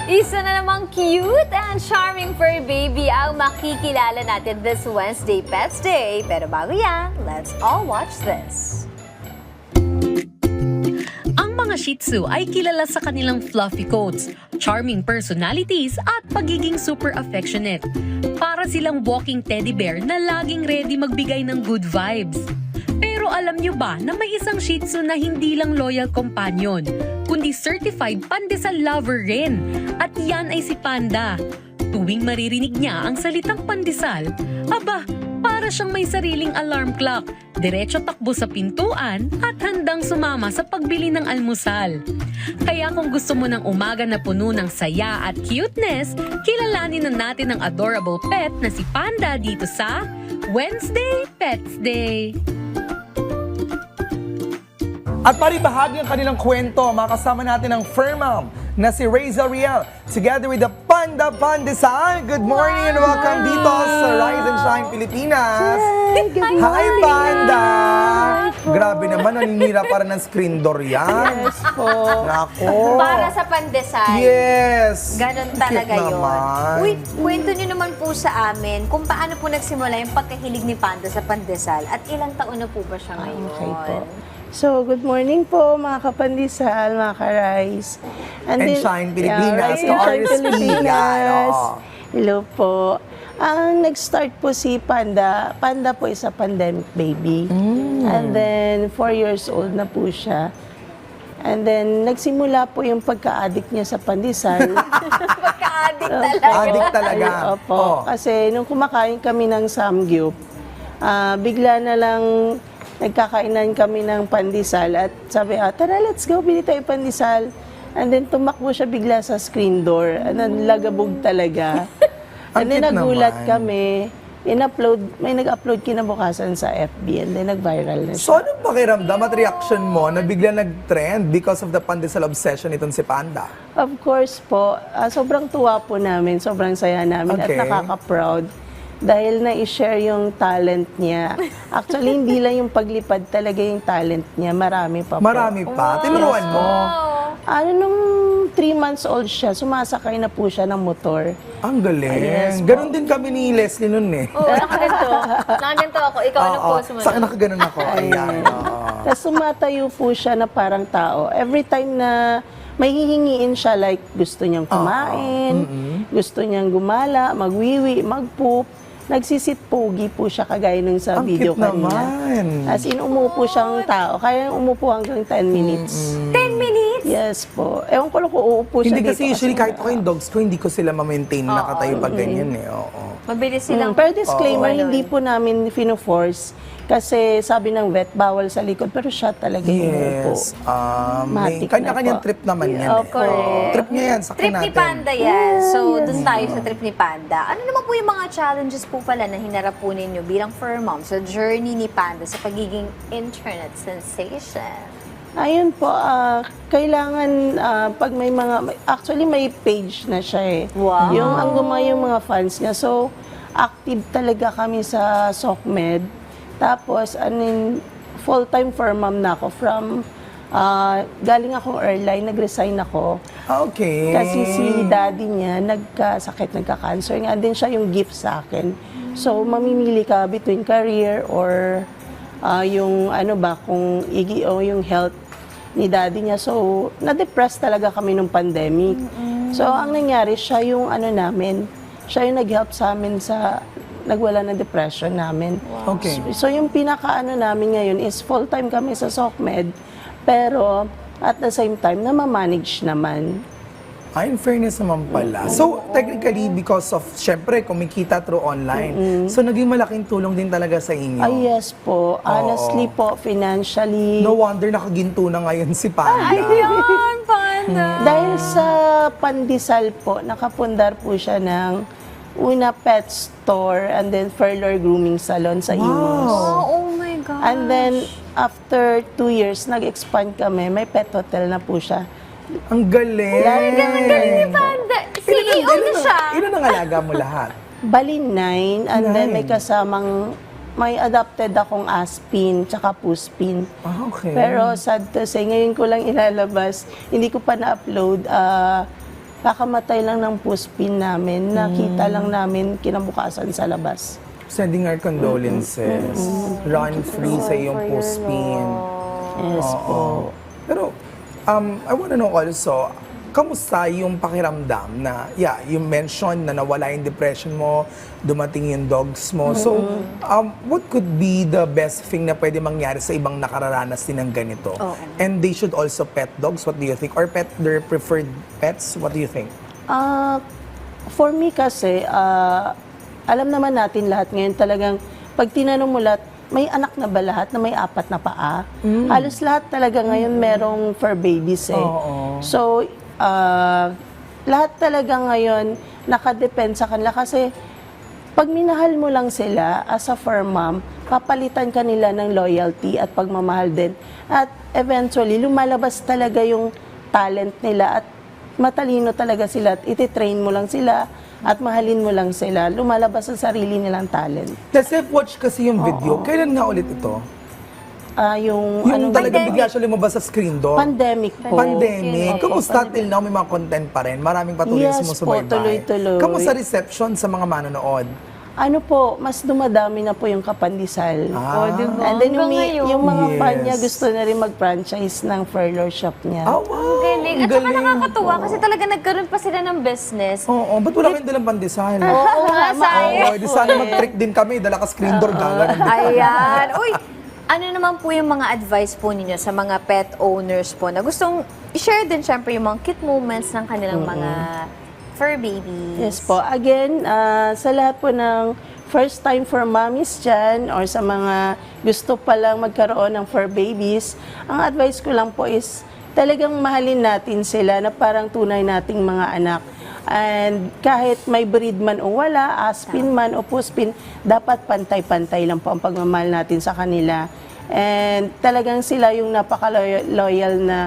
Isa na namang cute and charming fur baby ang makikilala natin this Wednesday Pets Day. Pero bago yan, let's all watch this. Ang mga Shih Tzu ay kilala sa kanilang fluffy coats, charming personalities at pagiging super affectionate. Para silang walking teddy bear na laging ready magbigay ng good vibes. Pero alam nyo ba na may isang Shih Tzu na hindi lang loyal companion, kundi certified pandesal lover rin? At yan ay si Panda. Tuwing maririnig niya ang salitang pandesal, aba, para siyang may sariling alarm clock, diretso takbo sa pintuan at handang sumama sa pagbili ng almusal. Kaya kung gusto mo ng umaga na puno ng saya at cuteness, kilalanin na natin ang adorable pet na si Panda dito sa Wednesday Pets Day. At paribahagi ang kanilang kwento, makasama natin ang fur mom na si Raiza Riel, together with the Panda Pandesal. Good morning and welcome dito sa Rise and Shine Pilipinas. Hi, Panda! Grabe naman, naninira para ng screen door yan. Yes po. Nako. Para sa pandesal. Yes! Ganon talaga Cute yun. naman. Uy, kwento nyo naman po sa amin kung paano po nagsimula yung pagkahilig ni Panda sa pandesal at ilang taon na po ba siya ngayon? Okay po. So, good morning po mga kapandisal, mga ka-Rice. And Shine Pilipinas, Rise and Shine RSP, Pilipinas. yan, oo. Hello po. Ang nag-start po si Panda, Panda po is a pandemic baby. And then, 4 years old na po siya. And then, nagsimula po yung pagka-addict niya sa pandesal. Pagka-addict talaga. Addict talaga. Opo. Oh. Kasi nung kumakain kami ng samgyup, bigla na lang nagkakainan kami ng pandesal at sabi, tara, let's go, bili tayo pandesal. And then tumakbo siya bigla sa screen door. And then lagabog talaga. And then Ang cute nagulat naman. kami. May nag-upload kinabukasan sa FB and then nag-viral na So, siya. anong pakiramdam at reaction mo na bigla nag-trend because of the pandesal obsession itong si Panda? Of course po, sobrang tuwa po namin, sobrang saya namin Okay. at nakaka-proud. Dahil na-share yung talent niya. Actually, hindi lang yung paglipad talaga yung talent niya. Marami pa po. Marami pa. Tinuruan mo. Nung 3 months old siya, sumasakay na po siya ng motor. Ang galing. Yes, Ganon din kami ni Leslie nun eh. Oo, nakaganto. Nakaganto ako. Ikaw, anong pose mo? Saka nakaganon ako. Ayan. oo. Tapos sumatayo po siya na parang tao. Every time na may hihingiin siya, like gusto niyang kumain, gusto niyang gumala, magwiwi, magpoop, nagsisit pogi po siya kagaya nung sa Ang video cute kanina. naman. As in, umupo siyang tao. Kaya umupo hanggang 10 minutes. 10 minutes? Yes po. Ewan ko lang kung uupo siya Hindi dito. kasi usually kahit ako yung dogs ko, hindi ko sila ma-maintain na nakatayo pag ganyan eh. Oo. Mabilis silang... Pero disclaimer, Oo. hindi po namin fino-force. Kasi sabi ng vet, bawal sa likod. Pero siya talaga yung umupo. Yes. May Matik na kanya-kanyang po. trip naman yan eh. Correct. Trip niya yan, sakyan Trip natin. ni Panda yan. So, dun tayo sa trip ni Panda. Ano naman po yung mga challenges po pala na hinarap po ninyo bilang fur mom sa journey ni Panda sa pagiging internet sensation? Ayun po, kailangan pag may mga, actually may page na siya eh. Wow. Ang gumawa yung mga fans niya. So, active talaga kami sa SOCMED. Tapos, full-time fur mom na ako from, galing akong airline, nag-resign ako. Okay. Kasi si daddy niya, nagka-cancer. Nga din siya yung gift sa akin. So, mamimili ka between career or yung kung yung health ni daddy niya. So, na-depress talaga kami nung pandemic. So, ang nangyari, siya yung siya yung nag-help sa amin sa nagwala ng depression namin. Okay. So, yung namin ngayon is full-time kami sa SOCMED, pero at the same time, na-manage naman. In fairness naman pala. So, technically, because of, syempre, kumikita through online. So, naging malaking tulong din talaga sa inyo. Yes po. Honestly po, financially. No wonder nakaginto na ngayon si Panda. Ayun, Panda! Dahil sa pandesal po, nakapundar po siya ng una pet store and then Furlor Grooming Salon sa Imus. Oh my God. And then, after 2 years, nag-expand kami. May pet hotel na po siya. Ang galing! Ang galing ni Panda. CEO na siya. Ilan ang alaga mo lahat? Bali 9, and then may 9. kasamang, may adopted akong Aspin, tsaka Puspin. Okay. Pero sad to say, ngayon ko lang ilalabas, hindi ko pa na-upload. kakamatay lang ng puspin namin, nakita lang namin kinabukasan sa labas. Sending our condolences. Run free sa iyong puspin. Yes po. Pero, I wanna know also, kamusta yung pakiramdam na, you mentioned na nawala yung depression mo, dumating yung dogs mo. So, what could be the best thing na pwede mangyari sa ibang nakararanas din ng ganito? And they should also pet dogs, what do you think? Or pet their preferred pets, what do you think? For me kasi, alam naman natin lahat ngayon talagang, pag tinanong mo lahat, may anak na ba lahat na may 4 na paa? Halos lahat talaga ngayon merong fur babies eh. So, lahat talaga ngayon nakadepend sa kanila kasi pag minahal mo lang sila as a fur mom, papalitan ka nila ng loyalty at pagmamahal din. At eventually, lumalabas talaga yung talent nila at matalino talaga sila at ititrain mo lang sila at mahalin mo lang sila. Lumalabas sa sarili nilang talent. Kasi watch kasi yung video. Kailan nga ulit ito? Yung Talaga bigla siya lumabas sa screen door. pandemic po. Pandemic. Kamusta till now may mga content pa rin? Maraming patuloy Yes sumusubaybay. po, tuloy-tuloy. Kamusta reception sa mga manonood? Ano po, mas dumadami na po yung kapandisal. diba? And then Hanggang ngayon. yung mga fan Yes. niya gusto na rin mag-franchise ng furlough shop niya. Oh, wow! Galing. At saka nakakatuwa kasi talaga nagkaroon pa sila ng business. Oo, ba't wala kayong dalang pandesal? Oo nga, sayang. Oo, di sana mag-trick din kami, dala ka screen door, gagawin. Ayan. Uy, ano naman po yung mga advice po ninyo sa mga pet owners po na gustong i-share din syempre yung mga cute moments ng kanilang mga fur babies? Yes po. Again, sa lahat po ng first time for mommies dyan or sa mga gusto pa lang magkaroon ng fur babies, ang advice ko lang po is talagang mahalin natin sila na parang tunay nating mga anak. And kahit may breed man o wala, aspin man o puspin, dapat pantay-pantay lang po ang pagmamahal natin sa kanila. And talagang sila yung napaka-loyal na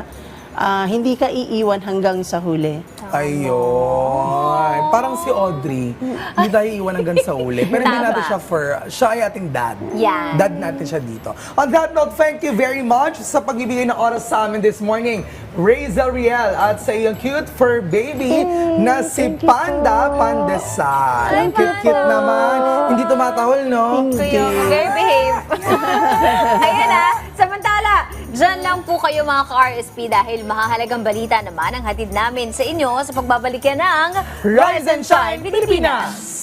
hindi ka iiwan hanggang sa huli. Ayun. Parang si Audrey. Hindi tayo iwan hanggang sa uli. Pero hindi natin siya siya ay ating dad. Yeah. Dad natin siya dito. On that note, thank you very much sa pagbibigay ng oras sa amin this morning. Reza Riel at sa iyong cute fur baby na si thank you Panda po. Pandesal. Ay, Ang cute-cute Panda. naman. Hindi tumatahol, no? Kuya, very behave. Ayan samantala, dyan lang po kayo mga ka-RSP dahil mahahalagang balita naman ang hatid namin sa inyo sa pagbabalik yan ng Rise and Shine, Pilipinas!